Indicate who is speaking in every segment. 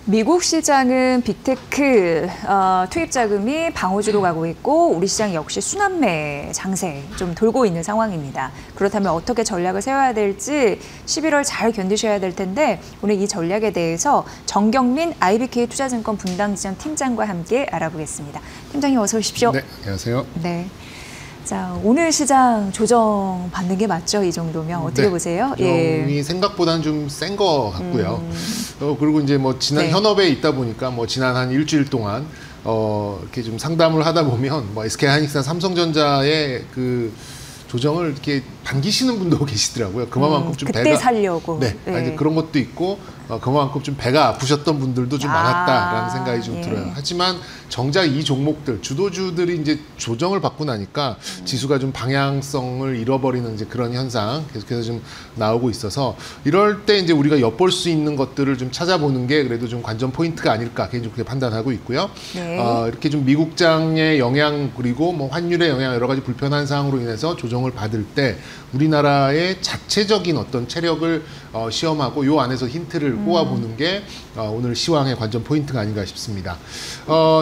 Speaker 1: 미국 시장은 빅테크 투입 자금이 방어주로 가고 있고 우리 시장 역시 순환매 장세 좀 돌고 있는 상황입니다. 그렇다면 어떻게 전략을 세워야 될지 11월 잘 견디셔야 될 텐데 오늘 이 전략에 대해서 정경민 IBK 투자증권 분당지점 팀장과 함께 알아보겠습니다. 팀장님 어서 오십시오.
Speaker 2: 네, 안녕하세요.
Speaker 1: 네. 자, 오늘 시장 조정 받는 게 맞죠? 이 정도면 어떻게 보세요?
Speaker 2: 조정이 생각보다는 좀 센 거 같고요. 그리고 이제 뭐 지난 현업에 있다 보니까 뭐 지난 한 일주일 동안 이렇게 좀 상담을 하다 보면 뭐 SK하이닉스나 삼성전자의 그 조정을 이렇게 반기시는 분도 계시더라고요. 그만큼 좀
Speaker 1: 그때
Speaker 2: 배가
Speaker 1: 살려고.
Speaker 2: 네, 이제 그런 것도 있고 그만큼 좀 배가 아프셨던 분들도 좀 많았다라는 생각이 좀 들어요. 하지만 정작 이 종목들 주도주들이 이제 조정을 받고 나니까 지수가 좀 방향성을 잃어버리는 이제 그런 현상 계속해서 좀 나오고 있어서 이럴 때 이제 우리가 엿볼 수 있는 것들을 좀 찾아보는 게 그래도 좀 관전 포인트가 아닐까 개인적으로 그렇게 판단하고 있고요. 이렇게 좀 미국장의 영향 그리고 뭐 환율의 영향 여러 가지 불편한 사항으로 인해서 조정을 받을 때 우리나라의 자체적인 어떤 체력을 시험하고 요 안에서 힌트를 꼬아보는 게 오늘 시황의 관전 포인트가 아닌가 싶습니다.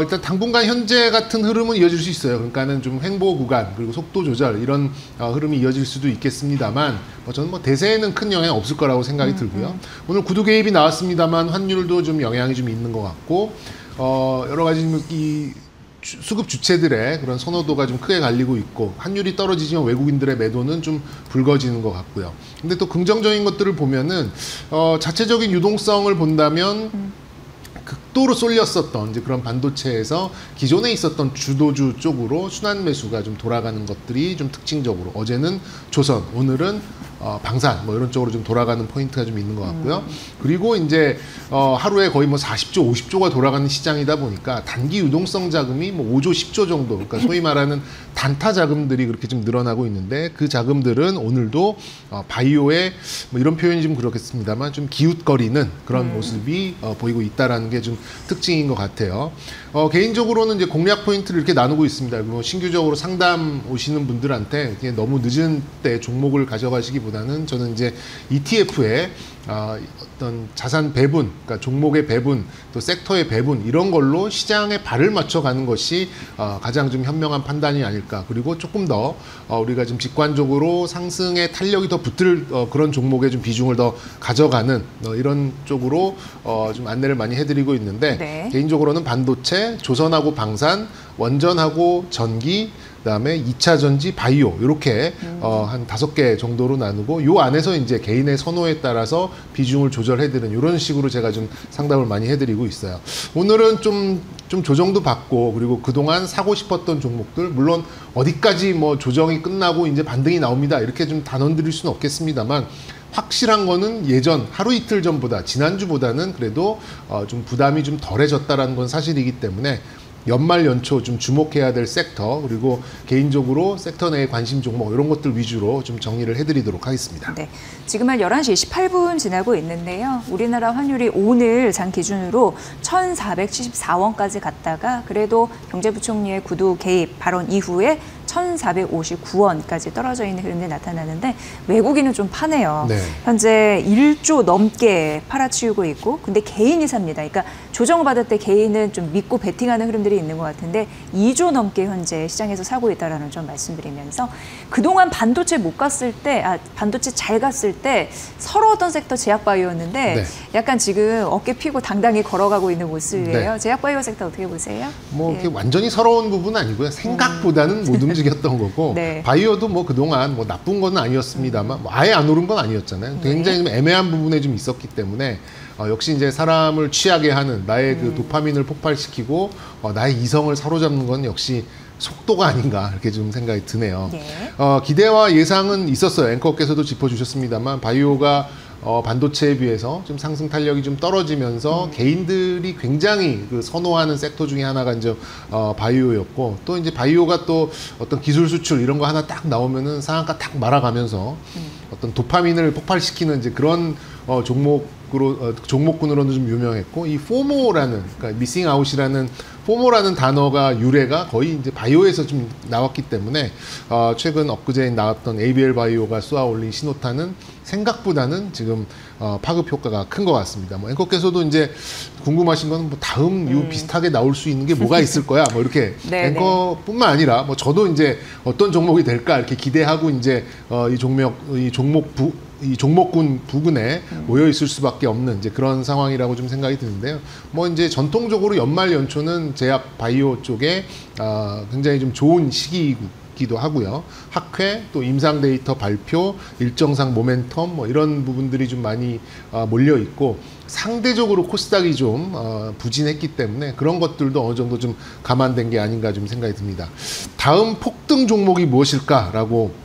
Speaker 2: 일단 당분간 현재 같은 흐름은 이어질 수 있어요. 그러니까는 좀 횡보 구간 그리고 속도 조절 이런 흐름이 이어질 수도 있겠습니다만 저는 뭐 대세에는 큰 영향 없을 거라고 생각이 들고요. 오늘 구두 개입이 나왔습니다만 환율도 좀 영향이 좀 있는 것 같고 여러 가지 이 수급 주체들의 그런 선호도가 좀 크게 갈리고 있고 환율이 떨어지지만 외국인들의 매도는 좀 붉어지는 것 같고요. 근데 또 긍정적인 것들을 보면은 자체적인 유동성을 본다면 극도로 쏠렸었던 이제 그런 반도체에서 기존에 있었던 주도주 쪽으로 순환 매수가 좀 돌아가는 것들이 좀 특징적으로 어제는 조선, 오늘은 방산 뭐 이런 쪽으로 좀 돌아가는 포인트가 좀 있는 것 같고요. 그리고 이제 하루에 거의 뭐 40조, 50조가 돌아가는 시장이다 보니까 단기 유동성 자금이 뭐 5조, 10조 정도, 그러니까 소위 말하는 단타 자금들이 그렇게 좀 늘어나고 있는데 그 자금들은 오늘도 바이오의 뭐 이런 표현이 좀 그렇겠습니다만 좀 기웃거리는 그런 모습이 보이고 있다라는 게 좀 특징인 것 같아요. 개인적으로는 이제 공략 포인트를 이렇게 나누고 있습니다. 뭐 신규적으로 상담 오시는 분들한테 그냥 너무 늦은 때 종목을 가져가시기보다는 저는 이제 ETF에 어떤 자산 배분, 그러니까 종목의 배분, 또 섹터의 배분 이런 걸로 시장에 발을 맞춰가는 것이 가장 좀 현명한 판단이 아닐까. 그리고 조금 더 우리가 좀 직관적으로 상승의 탄력이 더 붙을 그런 종목의 좀 비중을 더 가져가는 이런 쪽으로 좀 안내를 많이 해드리고 있는데 개인적으로는 반도체, 조선하고 방산, 원전하고 전기, 그다음에 2차 전지, 바이오 이렇게 한 5개 정도로 나누고 요 안에서 이제 개인의 선호에 따라서 비중을 조절해드리는 이런 식으로 제가 좀 상담을 많이 해드리고 있어요. 오늘은 좀 조정도 받고 그리고 그동안 사고 싶었던 종목들 물론 어디까지 뭐 조정이 끝나고 이제 반등이 나옵니다 이렇게 좀 단언 드릴 수는 없겠습니다만 확실한 거는 예전 하루 이틀 전보다 지난주보다는 그래도 좀 부담이 좀 덜해졌다라는 건 사실이기 때문에 연말 연초 좀 주목해야 될 섹터 그리고 개인적으로 섹터 내의 관심 종목 이런 것들 위주로 좀 정리를 해드리도록 하겠습니다.
Speaker 1: 네, 지금 한 11시 18분 지나고 있는데요. 우리나라 환율이 오늘 장 기준으로 1,474원까지 갔다가 그래도 경제부총리의 구두 개입 발언 이후에 1,459원까지 떨어져 있는 흐름이 나타나는데 외국인은 좀 파네요. 현재 1조 넘게 팔아치우고 있고 근데 개인이 삽니다. 그러니까 조정을 받을 때 개인은 좀 믿고 베팅하는 흐름들이 있는 것 같은데 2조 넘게 현재 시장에서 사고 있다는 점 말씀드리면서 그동안 반도체 못 갔을 때, 반도체 잘 갔을 때 서러웠던 섹터 제약바이오였는데 약간 지금 어깨 피고 당당히 걸어가고 있는 모습이에요. 제약바이오 섹터 어떻게 보세요?
Speaker 2: 뭐 이렇게 완전히 서러운 부분은 아니고요. 생각보다는 못 움직였던 거고 바이오도 뭐 그동안 뭐 나쁜 건 아니었습니다만 뭐 아예 안 오른 건 아니었잖아요. 굉장히 좀 애매한 부분에 좀 있었기 때문에 역시 이제 사람을 취하게 하는 나의 그 도파민을 폭발시키고 나의 이성을 사로잡는 건 역시 속도가 아닌가 이렇게 좀 생각이 드네요. 기대와 예상은 있었어요. 앵커께서도 짚어주셨습니다만 바이오가 반도체에 비해서 좀 상승 탄력이 좀 떨어지면서 개인들이 굉장히 그 선호하는 섹터 중에 하나가 이제 바이오였고 또 이제 바이오가 또 어떤 기술 수출 이런 거 하나 딱 나오면은 상한가 딱 말아가면서 어떤 도파민을 폭발시키는 이제 그런 종목 종목군으로는 좀 유명했고 이 포모라는 그러니까 미싱 아웃이라는 포모라는 단어가 유래가 거의 이제 바이오에서 좀 나왔기 때문에 최근 엊그제 나왔던 ABL 바이오가 쏘아 올린 신호탄은 생각보다는 지금 파급 효과가 큰 것 같습니다. 뭐 앵커께서도 이제 궁금하신 건 뭐 다음 이 비슷하게 나올 수 있는 게 뭐가 있을 거야 뭐 이렇게 앵커뿐만 아니라 뭐 저도 이제 어떤 종목이 될까 이렇게 기대하고 이제 이 종목군 부근에 모여 있을 수밖에 없는 이제 그런 상황이라고 좀 생각이 드는데요. 뭐 이제 전통적으로 연말 연초는 제약 바이오 쪽에 굉장히 좀 좋은 시기이기도 하고요. 학회 또 임상 데이터 발표, 일정상 모멘텀 뭐 이런 부분들이 좀 많이 몰려 있고 상대적으로 코스닥이 좀 부진했기 때문에 그런 것들도 어느 정도 좀 감안된 게 아닌가 좀 생각이 듭니다. 다음 폭등 종목이 무엇일까라고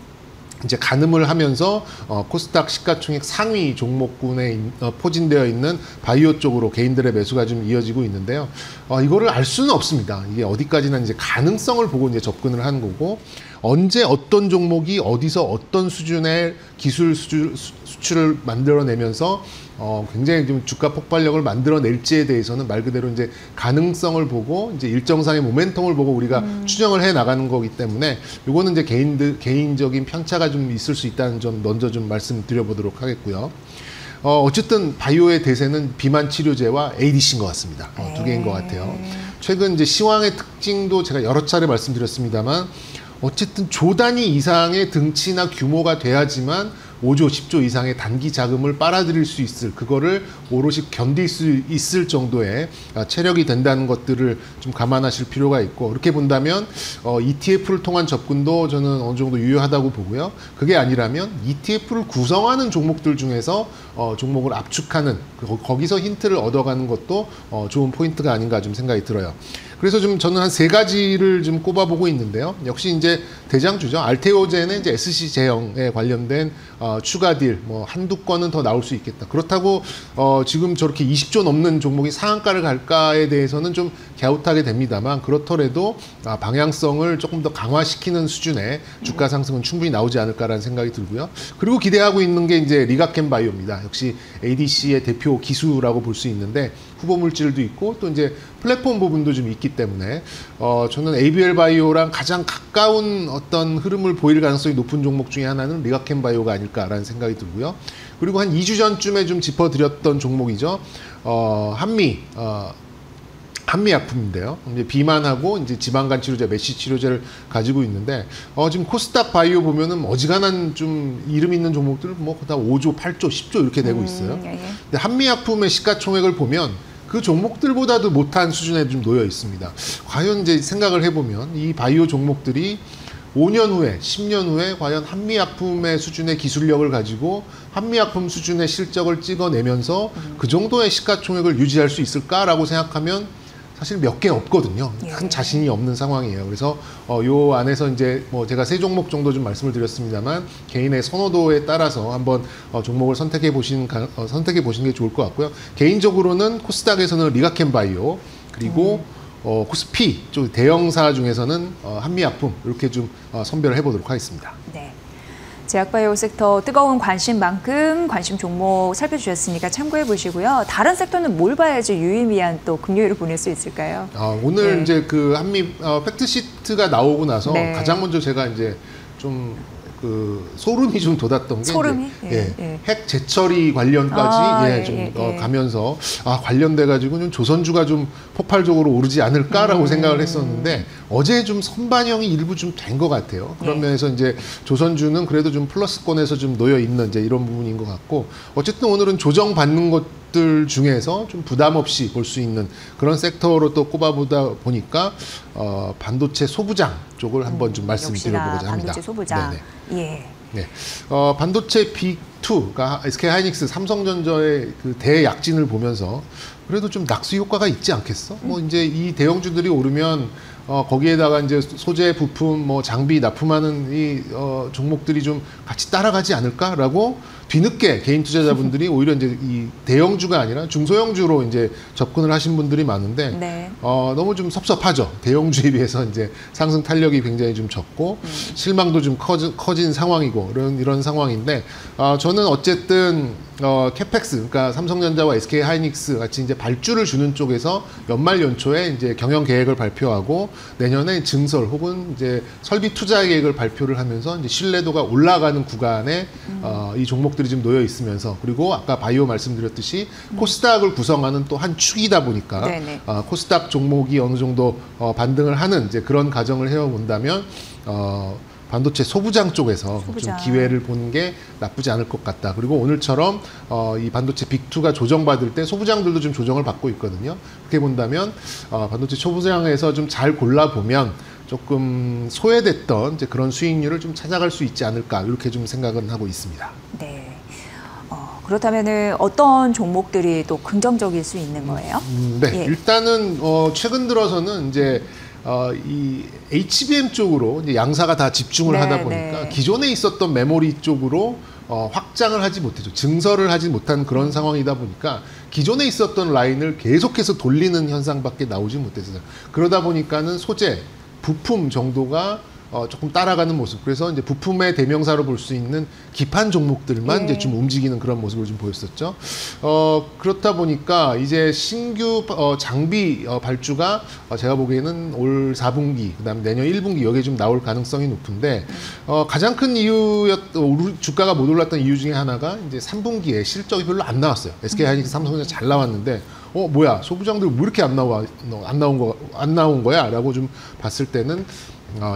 Speaker 2: 이제 가늠을 하면서 코스닥 시가총액 상위 종목군에 포진되어 있는 바이오 쪽으로 개인들의 매수가 좀 이어지고 있는데요. 이거를 알 수는 없습니다. 이게 어디까지나 이제 가능성을 보고 이제 접근을 하는 거고 언제 어떤 종목이 어디서 어떤 수준의 기술 수출을 만들어내면서 굉장히 좀 주가 폭발력을 만들어낼지에 대해서는 말 그대로 이제 가능성을 보고 이제 일정상의 모멘텀을 보고 우리가 추정을 해 나가는 거기 때문에 요거는 이제 개인적인 편차가 좀 있을 수 있다는 점 먼저 좀 말씀드려보도록 하겠고요. 어쨌든 바이오의 대세는 비만 치료제와 ADC인 것 같습니다. 두 개인 것 같아요. 최근 이제 시황의 특징도 제가 여러 차례 말씀드렸습니다만 어쨌든 조 단위 이상의 등치나 규모가 돼야지만 5조, 10조 이상의 단기 자금을 빨아들일 수 있을 그거를 오롯이 견딜 수 있을 정도의 체력이 된다는 것들을 좀 감안하실 필요가 있고 그렇게 본다면 ETF를 통한 접근도 저는 어느 정도 유효하다고 보고요. 그게 아니라면 ETF를 구성하는 종목들 중에서 종목을 압축하는 거기서 힌트를 얻어가는 것도 좋은 포인트가 아닌가 좀 생각이 들어요. 그래서 좀 저는 한 3가지를 좀 꼽아보고 있는데요. 역시 이제 대장주죠. 알테오젠의 이제 SC 제형에 관련된 추가 딜, 뭐 한두 건은 더 나올 수 있겠다. 그렇다고 지금 저렇게 20조 넘는 종목이 상한가를 갈까에 대해서는 좀 갸웃하게 됩니다만 그렇더라도 방향성을 조금 더 강화시키는 수준의 주가 상승은 충분히 나오지 않을까라는 생각이 들고요. 그리고 기대하고 있는 게 이제 리가켄 바이오입니다. 역시 ADC의 대표 기수라고 볼 수 있는데 후보 물질도 있고 또 이제 플랫폼 부분도 좀 있기 때문에 저는 ABL 바이오랑 가장 가까운 어떤 흐름을 보일 가능성이 높은 종목 중에 하나는 리가켄 바이오가 아닐까라는 생각이 들고요. 그리고 한 2주 전쯤에 좀 짚어드렸던 종목이죠. 한미약품인데요. 이제 비만하고 이제 지방간 치료제, 메시 치료제를 가지고 있는데 지금 코스닥 바이오 보면은 어지간한 좀 이름 있는 종목들 뭐 다 5조, 8조, 10조 이렇게 되고 있어요. 근데 한미약품의 시가총액을 보면 그 종목들보다도 못한 수준에 좀 놓여 있습니다. 과연 이제 생각을 해보면 이 바이오 종목들이 5년 후에, 10년 후에 과연 한미약품의 수준의 기술력을 가지고 한미약품 수준의 실적을 찍어내면서 그 정도의 시가총액을 유지할 수 있을까라고 생각하면 사실 몇 개 없거든요. 큰 자신이 없는 상황이에요. 그래서 요 안에서 이제 뭐 제가 3종목 정도 좀 말씀을 드렸습니다만 개인의 선호도에 따라서 한번 종목을 선택해 보시는 게 좋을 것 같고요. 개인적으로는 코스닥에서는 리가켄 바이오 그리고 코스피 쪽 대형사 중에서는 한미약품 이렇게 좀 선별을 해보도록 하겠습니다.
Speaker 1: 네. 제약바이오 섹터 뜨거운 관심만큼 관심 종목 살펴주셨으니까 참고해 보시고요. 다른 섹터는 뭘 봐야지 유의미한 또 금요일을 보낼 수 있을까요?
Speaker 2: 오늘 이제 그 한미 팩트시트가 나오고 나서
Speaker 1: 네.
Speaker 2: 가장 먼저 제가 이제 좀 소름이 좀 돋았던 게
Speaker 1: 소름이?
Speaker 2: 핵 재처리 관련까지 가면서 관련돼 가지고 좀 조선주가 좀 폭발적으로 오르지 않을까라고 생각을 했었는데 어제 좀 선반영이 일부 좀 된 것 같아요. 그런 면에서 이제 조선주는 그래도 좀 플러스권에서 좀 놓여 있는 이제 이런 부분인 것 같고 어쨌든 오늘은 조정받는 것들 중에서 좀 부담 없이 볼 수 있는 그런 섹터로 또 꼽아보다 보니까 반도체 소부장 쪽을 한번 좀 말씀드려보고자 합니다.
Speaker 1: 반도체 소부장.
Speaker 2: 네네.
Speaker 1: 예.
Speaker 2: 네. 반도체 빅2가 SK 하이닉스, 삼성전자의 그 대약진을 보면서 그래도 좀 낙수 효과가 있지 않겠어? 뭐 이제 이 대형주들이 오르면 거기에다가 이제 소재, 부품, 뭐 장비 납품하는 이 종목들이 좀 같이 따라가지 않을까라고 뒤늦게 개인 투자자분들이 오히려 이제 이 대형주가 아니라 중소형주로 이제 접근을 하신 분들이 많은데
Speaker 1: 네.
Speaker 2: 너무 좀 섭섭하죠. 대형주에 비해서 이제 상승 탄력이 굉장히 좀 적고 실망도 좀 커진 상황이고 이런 상황인데 저는 어쨌든 캐펙스, 그러니까 삼성전자와 SK 하이닉스 같이 이제 발주를 주는 쪽에서 연말 연초에 이제 경영 계획을 발표하고 내년에 증설 혹은 이제 설비 투자 계획을 발표를 하면서 이제 신뢰도가 올라가는 구간에 이 종목들이 좀 놓여 있으면서, 그리고 아까 바이오 말씀드렸듯이 코스닥을 구성하는 또 한 축이다 보니까 코스닥 종목이 어느 정도 반등을 하는 이제 그런 가정을 해어 본다면 반도체 소부장 쪽에서 좀 기회를 보는 게 나쁘지 않을 것 같다. 그리고 오늘처럼 이 반도체 빅2가 조정받을 때 소부장들도 좀 조정을 받고 있거든요. 그렇게 본다면 반도체 소부장에서 좀 잘 골라보면 조금 소외됐던 이제 그런 수익률을 좀 찾아갈 수 있지 않을까, 이렇게 좀 생각은 하고 있습니다.
Speaker 1: 네. 그렇다면은 어떤 종목들이 또 긍정적일 수 있는 거예요?
Speaker 2: 네, 예. 일단은 최근 들어서는 이제 이 HBM 쪽으로 이제 양사가 다 집중을 하다 보니까 기존에 있었던 메모리 쪽으로 확장을 하지 못했죠. 증설을 하지 못한 그런 상황이다 보니까 기존에 있었던 라인을 계속해서 돌리는 현상밖에 나오지 못했어요. 그러다 보니까는 소재, 부품 정도가 조금 따라가는 모습. 그래서 이제 부품의 대명사로 볼 수 있는 기판 종목들만 이제 좀 움직이는 그런 모습을 좀 보였었죠. 그렇다 보니까 이제 신규 장비 발주가 제가 보기에는 올 4분기, 그다음에 내년 1분기 여기에 좀 나올 가능성이 높은데 가장 큰 주가가 못 올랐던 이유 중에 하나가 이제 3분기에 실적이 별로 안 나왔어요. SK 하이닉스, 삼성전자 잘 나왔는데 뭐야, 소부장들 왜 이렇게 안 나온 거야라고 좀 봤을 때는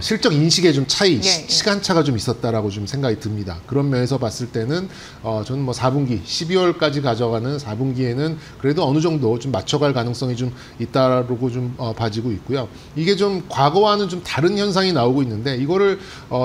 Speaker 2: 실적 인식의 좀 차이, 시간차가 좀 있었다라고 좀 생각이 듭니다. 그런 면에서 봤을 때는 저는 뭐 4분기, 12월까지 가져가는 4분기에는 그래도 어느 정도 좀 맞춰갈 가능성이 좀 있다라고 좀 봐지고 있고요. 이게 좀 과거와는 좀 다른 현상이 나오고 있는데, 이거를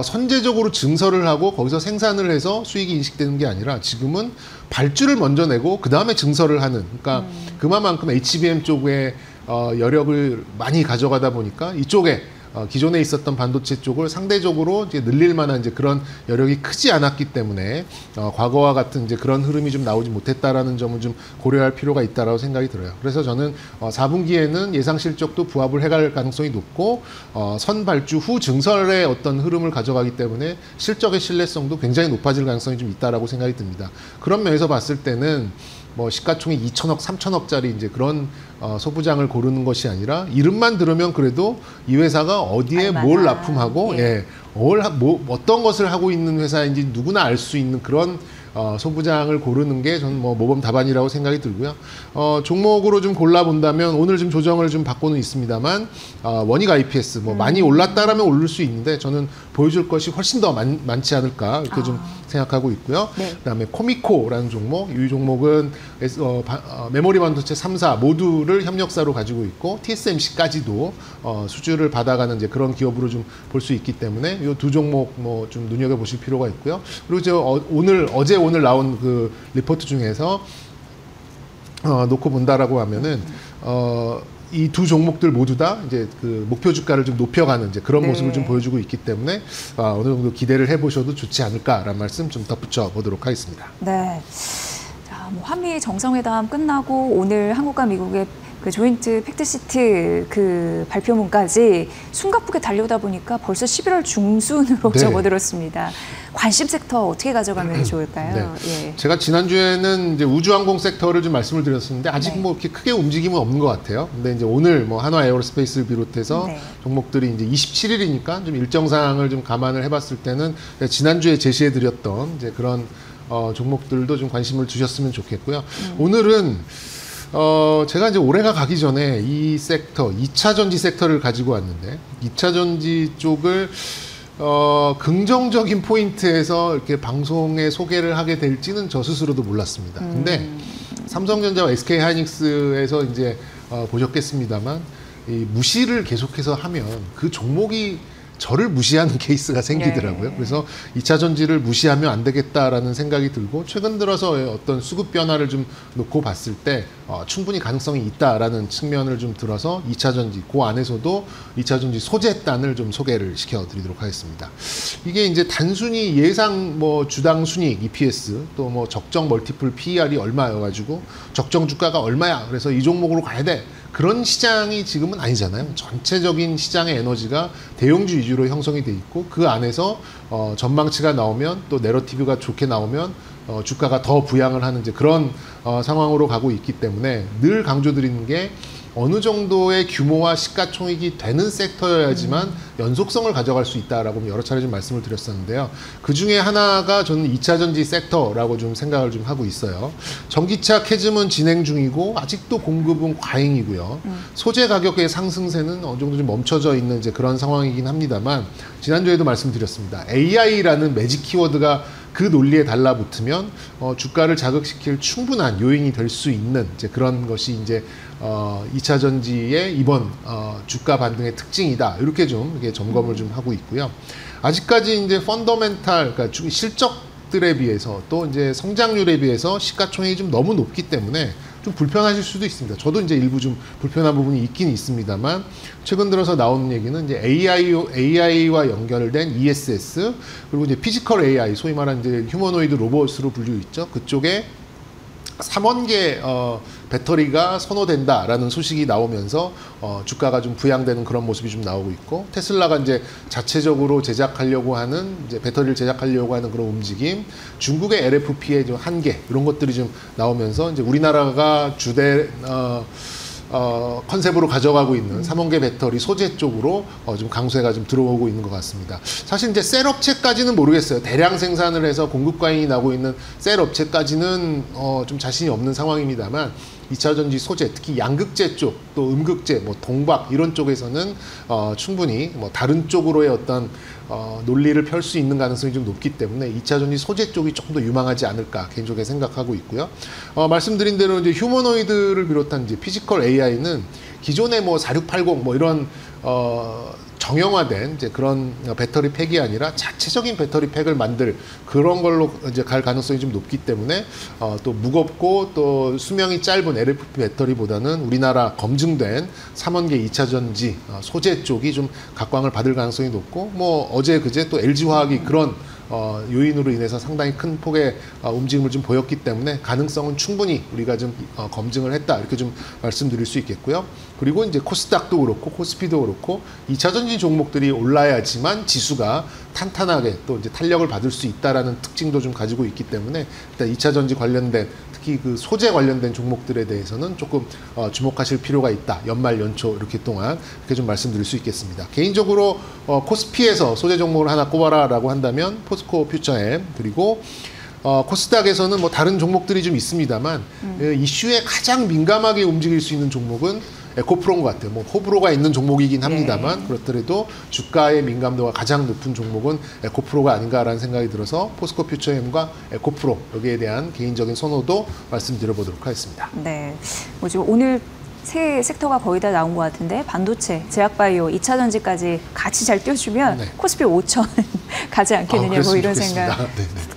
Speaker 2: 선제적으로 증설을 하고 거기서 생산을 해서 수익이 인식되는 게 아니라 지금은 발주를 먼저 내고 그 다음에 증설을 하는, 그러니까 그만큼 HBM 쪽에 여력을 많이 가져가다 보니까 이쪽에 기존에 있었던 반도체 쪽을 상대적으로 이제 늘릴 만한 이제 그런 여력이 크지 않았기 때문에 과거와 같은 이제 그런 흐름이 좀 나오지 못했다라는 점을 좀 고려할 필요가 있다라고 생각이 들어요. 그래서 저는 4분기에는 예상 실적도 부합을 해갈 가능성이 높고 선발주 후 증설의 어떤 흐름을 가져가기 때문에 실적의 신뢰성도 굉장히 높아질 가능성이 좀 있다라고 생각이 듭니다. 그런 면에서 봤을 때는 뭐 시가총액 2천억, 3천억짜리 이제 그런 소부장을 고르는 것이 아니라 이름만 들으면 그래도 이 회사가 어디에 뭘 납품하고 어떤 것을 하고 있는 회사인지 누구나 알 수 있는 그런 소부장을 고르는 게 저는 뭐 모범 답안이라고 생각이 들고요. 종목으로 좀 골라본다면 오늘 좀 조정을 좀 받고는 있습니다만 원익 IPS 뭐 많이 올랐다라면 오를 수 있는데 저는 보여줄 것이 훨씬 더 많지 않을까 이렇게 좀 생각하고 있고요. 그다음에 코미코라는 종목, 이 종목은 메모리 반도체 3사 모두를 협력사로 가지고 있고 TSMC까지도 수주를 받아가는 이제 그런 기업으로 좀 볼 수 있기 때문에 이 두 종목 뭐 좀 눈여겨 보실 필요가 있고요. 그리고 이제 오늘 나온 그 리포트 중에서 놓고 본다라고 하면은 이 두 종목들 모두 다 이제 그 목표 주가를 좀 높여가는 이제 그런 모습을 좀 보여주고 있기 때문에 어느 정도 기대를 해보셔도 좋지 않을까라는 말씀 좀 덧붙여 보도록 하겠습니다.
Speaker 1: 네. 자, 뭐 한미 정상회담 끝나고 오늘 한국과 미국의 그 조인트 팩트시트 그 발표문까지 숨가쁘게 달려오다 보니까 벌써 11월 중순으로 접어들었습니다. 관심 섹터 어떻게 가져가면 좋을까요?
Speaker 2: 예. 제가 지난주에는 이제 우주항공 섹터를 좀 말씀을 드렸었는데 아직 뭐 이렇게 크게 움직임은 없는 것 같아요. 근데 이제 오늘 뭐 한화 에어로스페이스를 비롯해서 종목들이 이제 27일이니까 좀 일정상을 좀 감안을 해봤을 때는 지난주에 제시해드렸던 이제 그런 종목들도 좀 관심을 주셨으면 좋겠고요. 오늘은 제가 이제 올해가 가기 전에 이 섹터, 2차 전지 섹터를 가지고 왔는데 2차 전지 쪽을 긍정적인 포인트에서 이렇게 방송에 소개를 하게 될지는 저 스스로도 몰랐습니다. 근데 삼성전자와 SK 하이닉스에서 이제 보셨겠습니다만 이 무시를 계속해서 하면 그 종목이 저를 무시하는 케이스가 생기더라고요. 그래서 2차 전지를 무시하면 안 되겠다라는 생각이 들고 최근 들어서 어떤 수급 변화를 좀 놓고 봤을 때 충분히 가능성이 있다라는 측면을 좀 들어서 2차 전지, 그 안에서도 2차 전지 소재단을 좀 소개를 시켜드리도록 하겠습니다. 이게 이제 단순히 예상 뭐 주당 순이익 EPS 또 뭐 적정 멀티플 PER이 얼마여가지고 적정 주가가 얼마야. 그래서 이 종목으로 가야 돼. 그런 시장이 지금은 아니잖아요. 전체적인 시장의 에너지가 대형주 위주로 형성이 돼 있고 그 안에서 전망치가 나오면 또 내러티브가 좋게 나오면 주가가 더 부양을 하는 이제 그런 상황으로 가고 있기 때문에 늘 강조드리는 게 어느 정도의 규모와 시가총액이 되는 섹터여야지만 연속성을 가져갈 수 있다라고 여러 차례 좀 말씀을 드렸었는데요. 그 중에 하나가 저는 2차 전지 섹터라고 좀 생각을 좀 하고 있어요. 전기차 캐즘은 진행 중이고 아직도 공급은 과잉이고요. 소재 가격의 상승세는 어느 정도 좀 멈춰져 있는 이제 그런 상황이긴 합니다만 지난주에도 말씀드렸습니다. AI라는 매직 키워드가 그 논리에 달라붙으면 주가를 자극시킬 충분한 요인이 될 수 있는 이제 그런 것이 이제 2차 전지의 이번 주가 반등의 특징이다. 이렇게 좀 이렇게 점검을 좀 하고 있고요. 아직까지 이제 펀더멘탈, 그러니까 실적들에 비해서 또 이제 성장률에 비해서 시가총액이 좀 너무 높기 때문에 좀 불편하실 수도 있습니다. 저도 이제 일부 좀 불편한 부분이 있긴 있습니다만 최근 들어서 나오는 얘기는 이제 AI와 연결된 ESS 그리고 이제 피지컬 AI, 소위 말하는 이제 휴머노이드 로봇으로 불리고 있죠. 그쪽에 3원계 배터리가 선호된다라는 소식이 나오면서 주가가 좀 부양되는 그런 모습이 좀 나오고 있고 테슬라가 이제 자체적으로 제작하려고 하는 이제 배터리를 제작하려고 하는 그런 움직임, 중국의 LFP의 좀 한계 이런 것들이 좀 나오면서 이제 우리나라가 주대 컨셉으로 가져가고 있는 3원계 배터리 소재 쪽으로 좀 강세가 좀 들어오고 있는 것 같습니다. 사실 이제 셀 업체까지는 모르겠어요. 대량 생산을 해서 공급 과잉이 나고 있는 셀 업체까지는 좀 자신이 없는 상황입니다만 2차 전지 소재, 특히 양극재 쪽, 또 음극재, 뭐 동박 이런 쪽에서는 충분히 뭐 다른 쪽으로의 어떤 논리를 펼 수 있는 가능성이 좀 높기 때문에 2차 전지 소재 쪽이 조금 더 유망하지 않을까 개인적으로 생각하고 있고요. 말씀드린 대로 이제 휴머노이드를 비롯한 이제 피지컬 AI는 기존의 뭐 4680 뭐 이런 정형화된 이제 그런 배터리 팩이 아니라 자체적인 배터리 팩을 만들 그런 걸로 이제 갈 가능성이 좀 높기 때문에 또 무겁고 또 수명이 짧은 LFP 배터리보다는 우리나라 검증된 3원계 2차 전지 소재 쪽이 좀 각광을 받을 가능성이 높고 뭐 어제 그제 또 LG화학이 그런 요인으로 인해서 상당히 큰 폭의 움직임을 좀 보였기 때문에 가능성은 충분히 우리가 좀 검증을 했다 이렇게 좀 말씀드릴 수 있겠고요. 그리고 이제 코스닥도 그렇고 코스피도 그렇고 2차 전지 종목들이 올라야지만 지수가 탄탄하게 또 이제 탄력을 받을 수 있다라는 특징도 좀 가지고 있기 때문에 일단 2차 전지 관련된 특히 그 소재 관련된 종목들에 대해서는 조금 주목하실 필요가 있다. 연말 연초 이렇게 동안 이렇게 좀 말씀드릴 수 있겠습니다. 개인적으로 코스피에서 소재 종목을 하나 꼽아라라고 한다면 포스코 퓨처엠 그리고 코스닥에서는 뭐 다른 종목들이 좀 있습니다만 이슈에 가장 민감하게 움직일 수 있는 종목은 에코프로인 것 같아요. 뭐 호불호가 있는 종목이긴 합니다만 그렇더라도 주가의 민감도가 가장 높은 종목은 에코프로가 아닌가라는 생각이 들어서 포스코 퓨처엠과 에코프로 여기에 대한 개인적인 선호도 말씀드려보도록 하겠습니다.
Speaker 1: 네, 뭐 지금 오늘 세 섹터가 거의 다 나온 것 같은데 반도체, 제약바이오, 2차 전지까지 같이 잘 띄워주면
Speaker 2: 네.
Speaker 1: 코스피 5천 가지 않겠느냐 뭐 이런 생각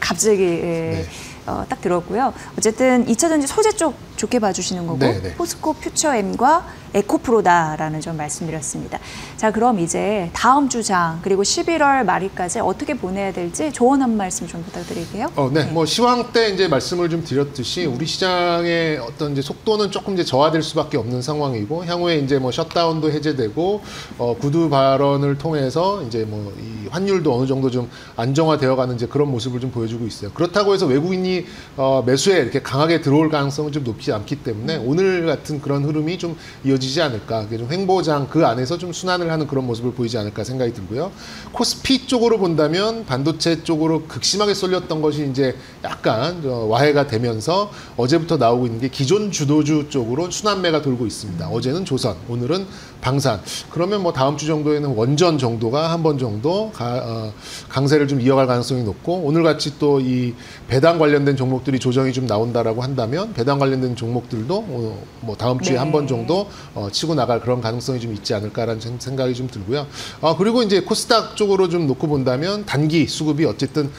Speaker 1: 갑자기
Speaker 2: 네.
Speaker 1: 딱 들었고요. 어쨌든 2차 전지 소재 쪽 좋게 봐주시는 거고
Speaker 2: 네.
Speaker 1: 포스코 퓨처엠과 에코프로다라는 점 말씀드렸습니다. 자, 그럼 이제 다음 주장 그리고 11월 말일까지 어떻게 보내야 될지 조언 한 말씀 좀 부탁드릴게요.
Speaker 2: 네. 뭐 시황 때 이제 말씀을 좀 드렸듯이 우리 시장의 어떤 이제 속도는 조금 이제 저하될 수밖에 없는 상황이고 향후에 이제 뭐 셧다운도 해제되고 구두 발언을 통해서 이제 뭐 이 환율도 어느 정도 좀 안정화되어가는 이제 그런 모습을 좀 보여주고 있어요. 그렇다고 해서 외국인이 매수에 이렇게 강하게 들어올 가능성은 좀 높지 않기 때문에 오늘 같은 그런 흐름이 좀 이어지지 않을까. 좀 횡보장 그 안에서 좀 순환을 하는 그런 모습을 보이지 않을까 생각이 들고요. 코스피 쪽으로 본다면 반도체 쪽으로 극심하게 쏠렸던 것이 이제 약간 와해가 되면서 어제부터 나오고 있는 게 기존 주도주 쪽으로 순환매가 돌고 있습니다. 어제는 조선, 오늘은 방산. 그러면 뭐 다음 주 정도에는 원전 정도가 한 번 정도 강세를 좀 이어갈 가능성이 높고 오늘 같이 또 이 배당 관련된 종목들이 조정이 좀 나온다라고 한다면 배당 관련된 종목들도 뭐 다음 주에 한 번 정도 치고 나갈 그런 가능성이 좀 있지 않을까라는 생각이 좀 들고요. 그리고 이제 코스닥 쪽으로 좀 놓고 본다면 단기 수급이 어쨌든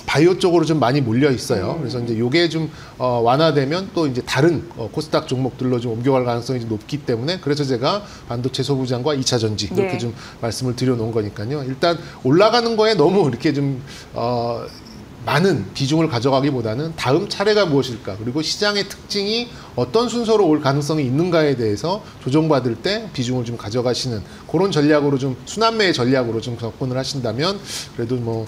Speaker 2: 바이오 쪽으로 좀 많이 몰려 있어요. 그래서 이제 요게 좀 완화되면 또 이제 다른 코스닥 종목들로 좀 옮겨갈 가능성이 좀 높기 때문에 그래서 제가 반도체 소부장과 2차 전지 이렇게 좀 말씀을 드려놓은 거니까요. 일단 올라가는 거에 너무 이렇게 좀 많은 비중을 가져가기보다는 다음 차례가 무엇일까 그리고 시장의 특징이 어떤 순서로 올 가능성이 있는가에 대해서 조정받을 때 비중을 좀 가져가시는 그런 전략으로 좀 순환매의 전략으로 좀 접근을 하신다면 그래도 뭐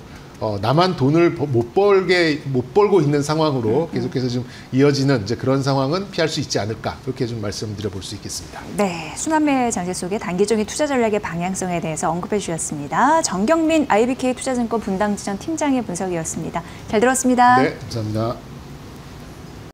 Speaker 2: 나만 돈을 못 벌고 있는 상황으로 계속해서 좀 이어지는 이제 그런 상황은 피할 수 있지 않을까 그렇게 좀 말씀드려 볼 수 있겠습니다.
Speaker 1: 네, 순환매 장세 속의 단기적인 투자 전략의 방향성에 대해서 언급해 주셨습니다. 정경민 IBK 투자증권 분당지점 팀장의 분석이었습니다. 잘 들었습니다.
Speaker 2: 네, 감사합니다.